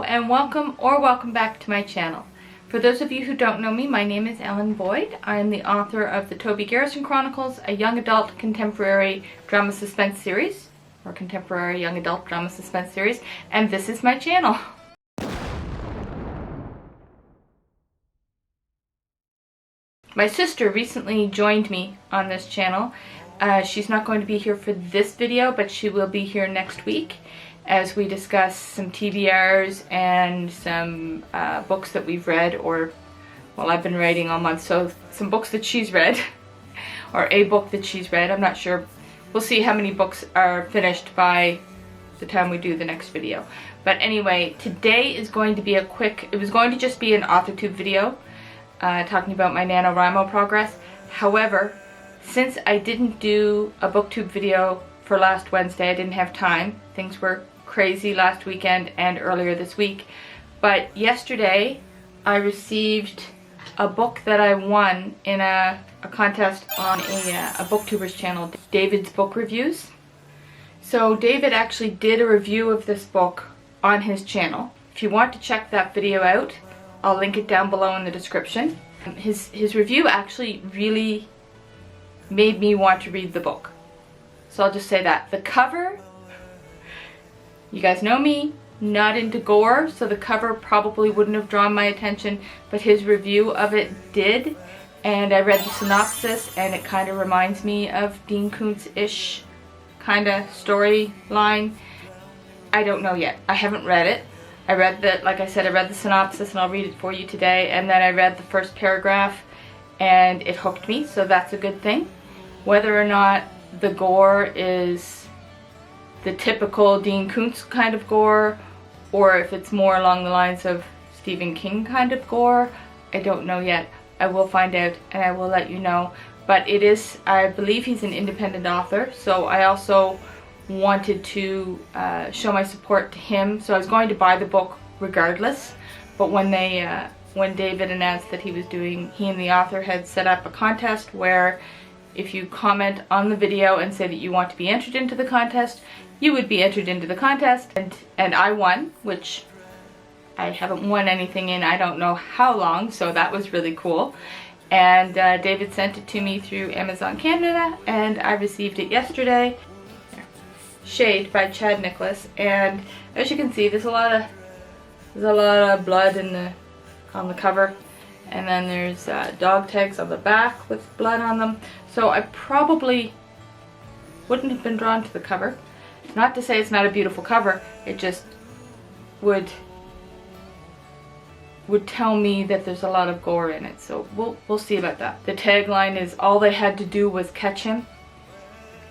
Hello and welcome back to my channel. For those of you who don't know me, my name is Ellen Boyd. I am the author of the Toby Garrison Chronicles, a young adult contemporary drama suspense series, or contemporary young adult drama suspense series, and this is my channel. My sister recently joined me on this channel. She's not going to be here for this video, but she will be here next week as we discuss some TBRs and some books that we've read, or, well, I've been writing all month, so some books that she's read, or a book that she's read. I'm not sure. We'll see how many books are finished by the time we do the next video. But anyway, today is going to be a quick, it was going to just be an AuthorTube video talking about my Nanowrimo progress. However, since I didn't do a booktube video for last Wednesday, I didn't have time. Things were crazy last weekend and earlier this week. But yesterday I received a book that I won in a contest on a booktubers channel, David's Book Reviews. So David actually did a review of this book on his channel. If you want to check that video out, I'll link it down below in the description. His review actually really made me want to read the book. So I'll just say that. The cover, you guys know me, not into gore, so the cover probably wouldn't have drawn my attention, but his review of it did. And I read the synopsis, and it kind of reminds me of Dean Koontz-ish kind of storyline. I don't know yet. I haven't read it. I read the, like I said, I read the synopsis, and I'll read it for you today, and then I read the first paragraph, and it hooked me, so that's a good thing. Whether or not the gore is the typical Dean Koontz kind of gore, or if it's more along the lines of Stephen King kind of gore, I don't know yet. I will find out and I will let you know. But it is, I believe he's an independent author, so I also wanted to show my support to him. So I was going to buy the book regardless, but when David announced that he and the author had set up a contest where if you comment on the video and say that you want to be entered into the contest, you would be entered into the contest, and I won, which I haven't won anything in I don't know how long, so that was really cool. And David sent it to me through Amazon Canada, and I received it yesterday. Shade by Chad Nicholas, and as you can see, there's a lot of blood on the cover, and then there's dog tags on the back with blood on them. So I probably wouldn't have been drawn to the cover. Not to say it's not a beautiful cover, it just would tell me that there's a lot of gore in it. So we'll see about that. The tagline is, "All they had to do was catch him."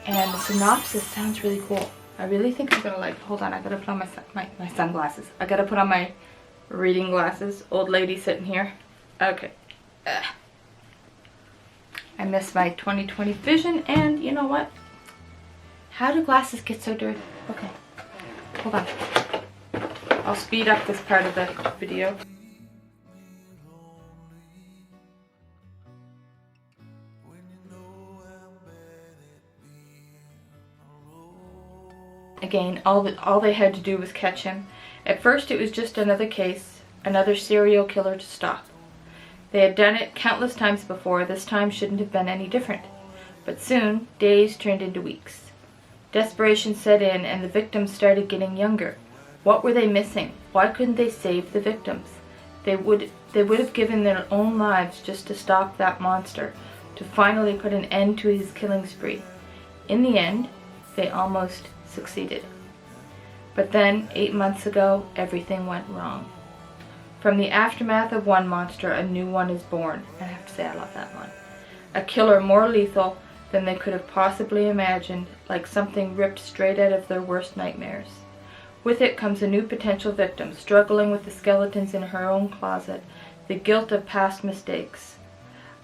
And the synopsis sounds really cool. I really think I'm gonna like, hold on, I gotta put on my sunglasses. I gotta put on my reading glasses. Old lady sitting here. Okay. I miss my 20/20 vision, and you know what? How do glasses get so dirty? Okay, hold on. I'll speed up this part of the video. Again, all they had to do was catch him. At first it was just another case, another serial killer to stop. They had done it countless times before. This time shouldn't have been any different. But soon, days turned into weeks. Desperation set in, and the victims started getting younger. What were they missing? Why couldn't they save the victims? They would have given their own lives just to stop that monster, to finally put an end to his killing spree. In the end, they almost succeeded. But then, 8 months ago, everything went wrong. From the aftermath of one monster, a new one is born. I have to say, I love that one. A killer more lethal than they could have possibly imagined, like something ripped straight out of their worst nightmares. With it comes a new potential victim, struggling with the skeletons in her own closet, the guilt of past mistakes.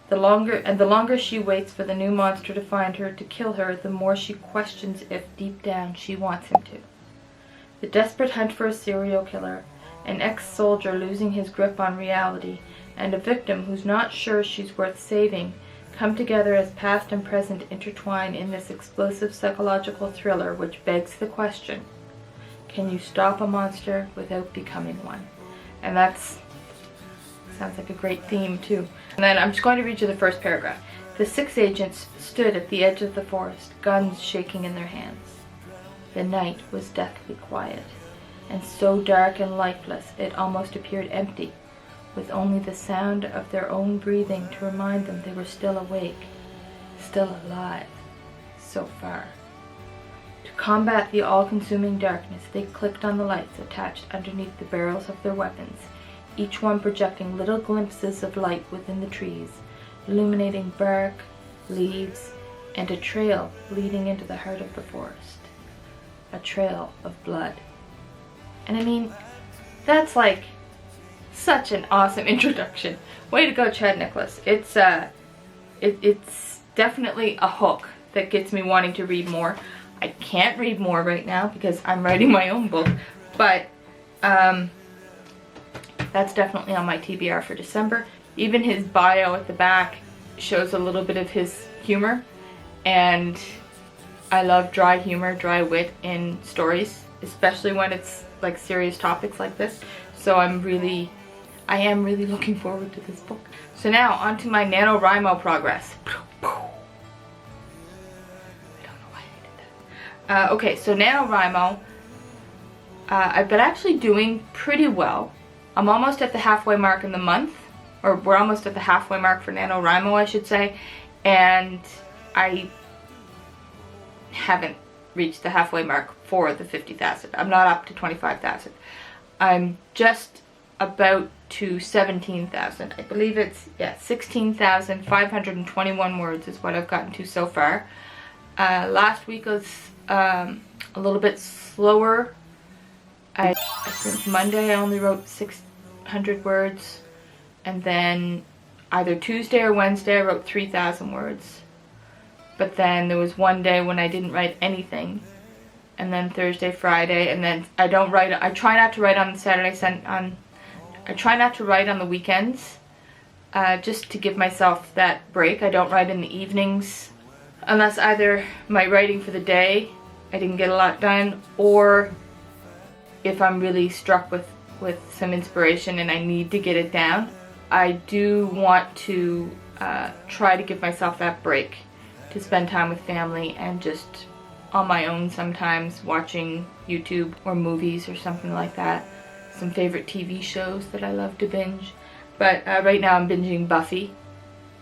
The longer she waits for the new monster to find her, to kill her, the more she questions if deep down she wants him to. The desperate hunt for a serial killer, an ex-soldier losing his grip on reality, and a victim who's not sure she's worth saving come together as past and present intertwine in this explosive psychological thriller which begs the question, can you stop a monster without becoming one? And that's, sounds like a great theme too. And then I'm just going to read you the first paragraph. The 6 agents stood at the edge of the forest, guns shaking in their hands. The night was deathly quiet, and so dark and lifeless it almost appeared empty, with only the sound of their own breathing to remind them they were still awake, still alive, so far. To combat the all-consuming darkness, they clicked on the lights attached underneath the barrels of their weapons, each one projecting little glimpses of light within the trees, illuminating bark, leaves, and a trail leading into the heart of the forest. A trail of blood. And I mean, that's like such an awesome introduction. Way to go, Chad Nicholas. It's definitely a hook that gets me wanting to read more. I can't read more right now because I'm writing my own book, but that's definitely on my TBR for December. Even his bio at the back shows a little bit of his humor, and I love dry humor, dry wit in stories, especially when it's like serious topics like this. So I am really looking forward to this book. So now on to my NaNoWriMo progress. I don't know why I did that. Okay, so NaNoWriMo, I've been actually doing pretty well. I'm almost at the halfway mark in the month, or we're almost at the halfway mark for NaNoWriMo, I should say, and I haven't reached the halfway mark for the 50,000. I'm not up to 25,000. I'm just about to 17,000. I believe it's, yeah, 16,521 words is what I've gotten to so far. Last week was a little bit slower. I think Monday I only wrote 600 words, and then either Tuesday or Wednesday I wrote 3,000 words. But then there was one day when I didn't write anything, and then Thursday, Friday, and then I try not to write on Saturday, I try not to write on the weekends, just to give myself that break. I don't write in the evenings, unless either my writing for the day, I didn't get a lot done, or if I'm really struck with some inspiration and I need to get it down. I do want to try to give myself that break, to spend time with family and just on my own sometimes watching YouTube or movies or something like that. Some favorite TV shows that I love to binge. But right now I'm binging Buffy.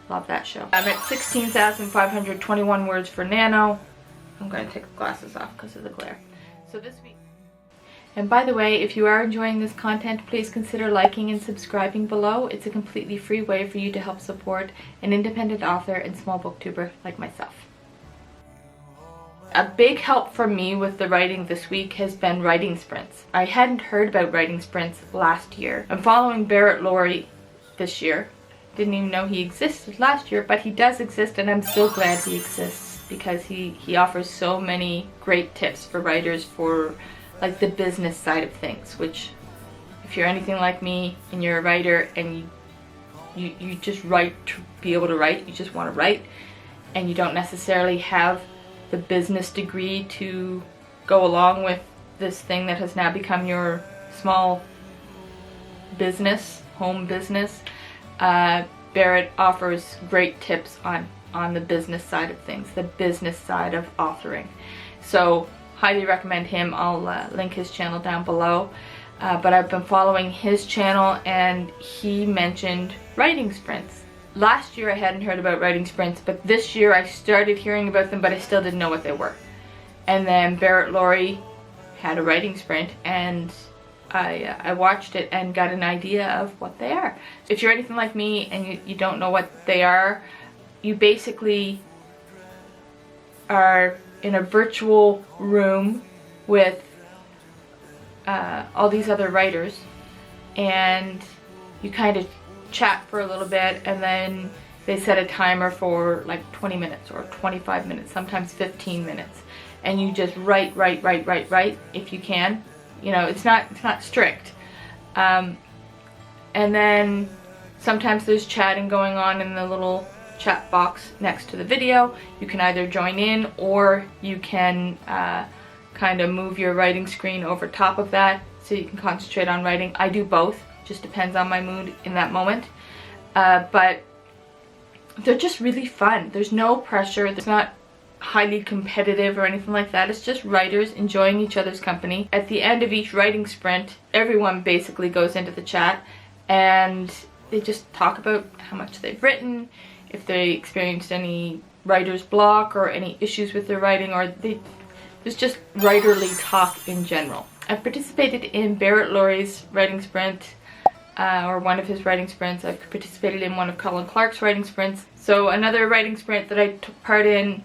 Love that show. I'm at 16,521 words for Nano. I'm going to take the glasses off because of the glare. So this week. And by the way, if you are enjoying this content, please consider liking and subscribing below. It's a completely free way for you to help support an independent author and small booktuber like myself. A big help for me with the writing this week has been writing sprints. I hadn't heard about writing sprints last year. I'm following Barrett Laurie this year. Didn't even know he existed last year, but he does exist, and I'm so glad he exists because he offers so many great tips for writers for like the business side of things, which if you're anything like me and you're a writer and you just write to be able to write, you just want to write, and you don't necessarily have the business degree to go along with this thing that has now become your small business, home business. Barrett offers great tips on the business side of things, the business side of authoring. So highly recommend him. I'll link his channel down below. But I've been following his channel, and he mentioned writing sprints. Last year I hadn't heard about writing sprints, but this year I started hearing about them, but I still didn't know what they were. And then Barrett Laurie had a writing sprint, and I watched it and got an idea of what they are. If you're anything like me and you don't know what they are, you basically are in a virtual room with all these other writers, and you kind of chat for a little bit, and then they set a timer for like 20 minutes or 25 minutes, sometimes 15 minutes, and you just write if you can. You know, it's not strict. And then sometimes there's chatting going on in the little chat box next to the video. You can either join in, or you can kind of move your writing screen over top of that so you can concentrate on writing. I do both, just depends on my mood in that moment. But they're just really fun. There's no pressure. It's not highly competitive or anything like that. It's just writers enjoying each other's company. At the end of each writing sprint, everyone basically goes into the chat and they just talk about how much they've written, if they experienced any writer's block or any issues with their writing, or there's just writerly talk in general. I've participated in Barrett Laurie's writing sprint, or one of his writing sprints. I've participated in one of Colin Clark's writing sprints. So another writing sprint that I took part in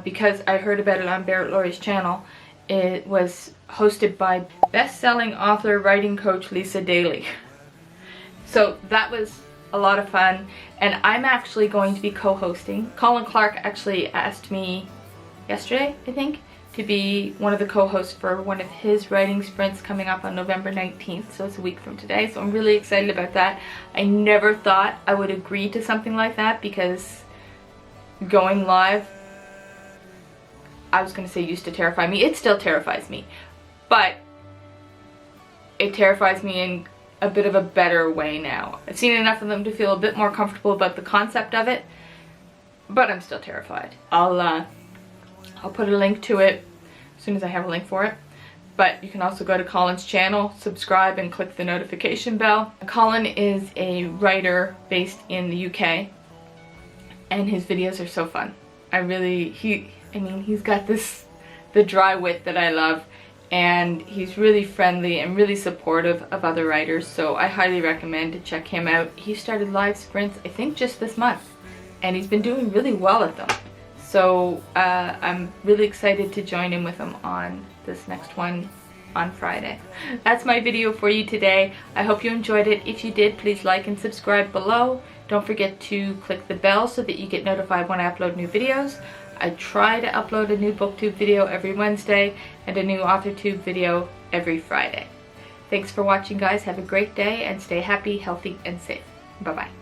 because I heard about it on Barrett Laurie's channel, it was hosted by best-selling author, writing coach Lisa Daly. So that was a lot of fun, and I'm actually going to be co-hosting. Colin Clark actually asked me yesterday, I think, to be one of the co-hosts for one of his writing sprints coming up on November 19th, so it's a week from today, so I'm really excited about that. I never thought I would agree to something like that, because going live, I was going to say used to terrify me. It still terrifies me, but it terrifies me in a bit of a better way now. I've seen enough of them to feel a bit more comfortable about the concept of it, but I'm still terrified. I'll put a link to it as soon as I have a link for it. But you can also go to Colin's channel, subscribe, and click the notification bell. Colin is a writer based in the UK, and his videos are so fun. I mean, he's got the dry wit that I love, and he's really friendly and really supportive of other writers, so I highly recommend to check him out. He started live sprints, I think, just this month, and he's been doing really well at them. So I'm really excited to join in with him on this next one on Friday. That's my video for you today. I hope you enjoyed it. If you did, please like and subscribe below. Don't forget to click the bell so that you get notified when I upload new videos. I try to upload a new booktube video every Wednesday and a new authortube video every Friday. Thanks for watching, guys. Have a great day and stay happy, healthy, and safe. Bye-bye.